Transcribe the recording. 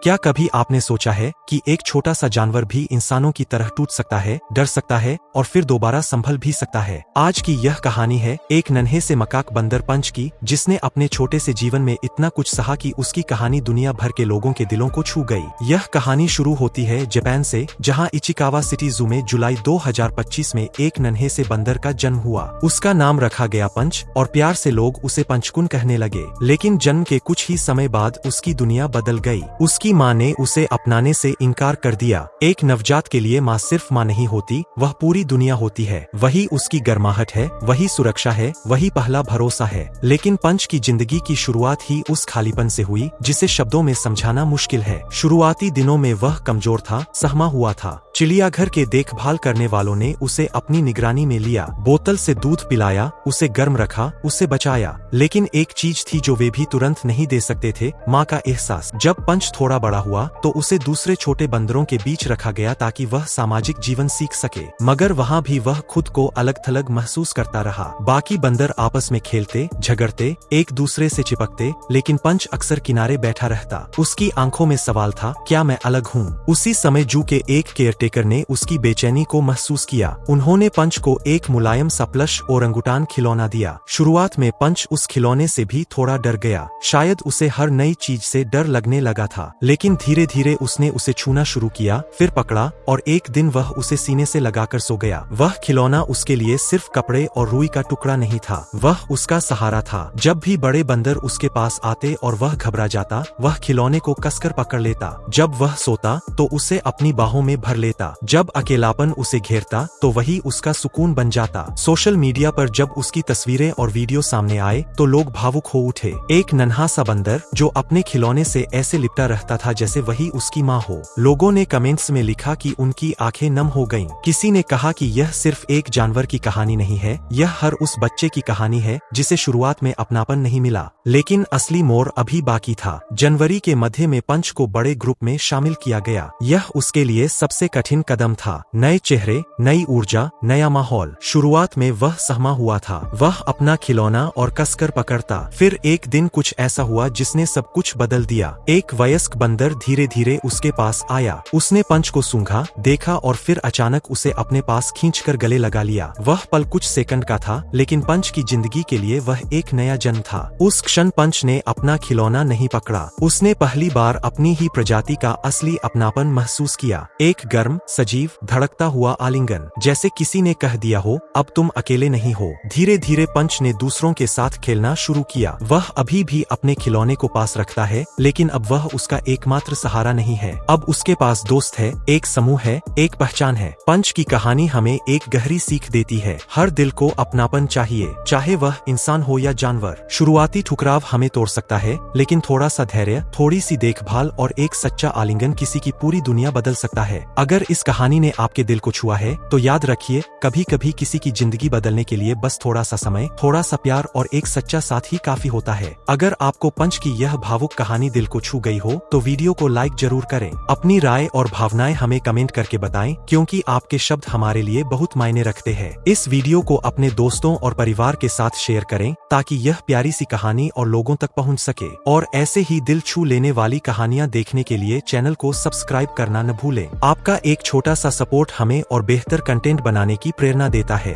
क्या कभी आपने सोचा है कि एक छोटा सा जानवर भी इंसानों की तरह टूट सकता है, डर सकता है और फिर दोबारा संभल भी सकता है। आज की यह कहानी है एक नन्हे से मकाक बंदर पंच की, जिसने अपने छोटे से जीवन में इतना कुछ सहा कि उसकी कहानी दुनिया भर के लोगों के दिलों को छू गई। यह कहानी शुरू होती है जापान से, जहां इचिकावा सिटी जू में जुलाई 2025 में एक नन्हे से बंदर का जन्म हुआ। उसका नाम रखा गया पंच और प्यार से लोग उसे पंचकुन कहने लगे। लेकिन जन्म के कुछ ही समय बाद उसकी दुनिया बदल गई। उसकी माँ ने उसे अपनाने से इनकार कर दिया। एक नवजात के लिए माँ सिर्फ माँ नहीं होती, वह पूरी दुनिया होती है। वही उसकी गर्माहट है, वही सुरक्षा है, वही पहला भरोसा है। लेकिन पंच की जिंदगी की शुरुआत ही उस खालीपन से हुई जिसे शब्दों में समझाना मुश्किल है। शुरुआती दिनों में वह कमजोर था, सहमा हुआ था। चिड़ियाघर के देखभाल करने वालों ने उसे अपनी निगरानी में लिया, बोतल से दूध पिलाया, उसे गर्म रखा, उसे बचाया। लेकिन एक चीज थी जो वे भी तुरंत नहीं दे सकते थे, माँ का एहसास। जब पंच थोड़ा बड़ा हुआ तो उसे दूसरे छोटे बंदरों के बीच रखा गया ताकि वह सामाजिक जीवन सीख सके। मगर वहाँ भी वह खुद को अलग थलग महसूस करता रहा। बाकी बंदर आपस में खेलते, झगड़ते, एक दूसरे से चिपकते, लेकिन पंच अक्सर किनारे बैठा रहता। उसकी आंखों में सवाल था, क्या मैं अलग हूँ? उसी समय जू के एक केयरटेकर ने उसकी बेचैनी को महसूस किया। उन्होंने पंच को एक मुलायम सा प्लश ओरंगुटान खिलौना दिया। शुरुआत में पंच उस खिलौने से भी थोड़ा डर गया। शायद उसे हर नई चीज से डर लगने लगा था। लेकिन धीरे धीरे उसने उसे छूना शुरू किया, फिर पकड़ा और एक दिन वह उसे सीने से लगाकर सो गया। वह खिलौना उसके लिए सिर्फ कपड़े और रुई का टुकड़ा नहीं था, वह उसका सहारा था। जब भी बड़े बंदर उसके पास आते और वह घबरा जाता, वह खिलौने को कसकर पकड़ लेता। जब वह सोता तो उसे अपनी बाहों में भर लेता। जब अकेलापन उसे घेरता तो वही उसका सुकून बन जाता। सोशल मीडिया पर जब उसकी तस्वीरें और वीडियो सामने आए तो लोग भावुक हो उठे। एक नन्हा सा बंदर जो अपने खिलौने से ऐसे लिपटा रहता था जैसे वही उसकी माँ हो। लोगों ने कमेंट्स में लिखा कि उनकी आंखें नम हो गईं। किसी ने कहा कि यह सिर्फ एक जानवर की कहानी नहीं है, यह हर उस बच्चे की कहानी है जिसे शुरुआत में अपनापन नहीं मिला, लेकिन असली मोड़ अभी बाकी था। जनवरी के मध्य में पंच को बड़े ग्रुप में शामिल किया गया। यह उसके लिए सबसे कठिन कदम था। नए चेहरे, नई ऊर्जा, नया माहौल। शुरुआत में वह सहमा हुआ था। वह अपना खिलौना और कसकर पकड़ता। फिर एक दिन कुछ ऐसा हुआ जिसने सब कुछ बदल दिया। एक वयस्क बंदर धीरे धीरे उसके पास आया। उसने पंच को सूंघा, देखा और फिर अचानक उसे अपने पास खींचकर गले लगा लिया। वह पल कुछ सेकंड का था, लेकिन पंच की जिंदगी के लिए वह एक नया जन्म था। उस क्षण पंच ने अपना खिलौना नहीं पकड़ा, उसने पहली बार अपनी ही प्रजाति का असली अपनापन महसूस किया। एक गर्म, सजीव, धड़कता हुआ आलिंगन, जैसे किसी ने कह दिया हो, अब तुम अकेले नहीं हो। धीरे धीरे पंच ने दूसरों के साथ खेलना शुरू किया। वह अभी भी अपने खिलौने को पास रखता है, लेकिन अब वह उसका एकमात्र सहारा नहीं है। अब उसके पास दोस्त है, एक समूह है, एक पहचान है। पंच की कहानी हमें एक गहरी सीख देती है। हर दिल को अपनापन चाहिए, चाहे वह इंसान हो या जानवर। शुरुआती ठुकराव हमें तोड़ सकता है, लेकिन थोड़ा सा धैर्य, थोड़ी सी देखभाल और एक सच्चा आलिंगन किसी की पूरी दुनिया बदल सकता है। अगर इस कहानी ने आपके दिल को छुआ है तो याद रखिए, कभी कभी किसी की जिंदगी बदलने के लिए बस थोड़ा सा समय, थोड़ा सा प्यार और एक सच्चा साथ ही काफी होता है। अगर आपको पंच की यह भावुक कहानी दिल को छू गई हो तो वीडियो को लाइक जरूर करें। अपनी राय और भावनाएं हमें कमेंट करके बताएं, क्योंकि आपके शब्द हमारे लिए बहुत मायने रखते हैं। इस वीडियो को अपने दोस्तों और परिवार के साथ शेयर करें ताकि यह प्यारी सी कहानी और लोगों तक पहुंच सके। और ऐसे ही दिल छू लेने वाली कहानियां देखने के लिए चैनल को सब्सक्राइब करना न भूलें। आपका एक छोटा सा सपोर्ट हमें और बेहतर कंटेंट बनाने की प्रेरणा देता है।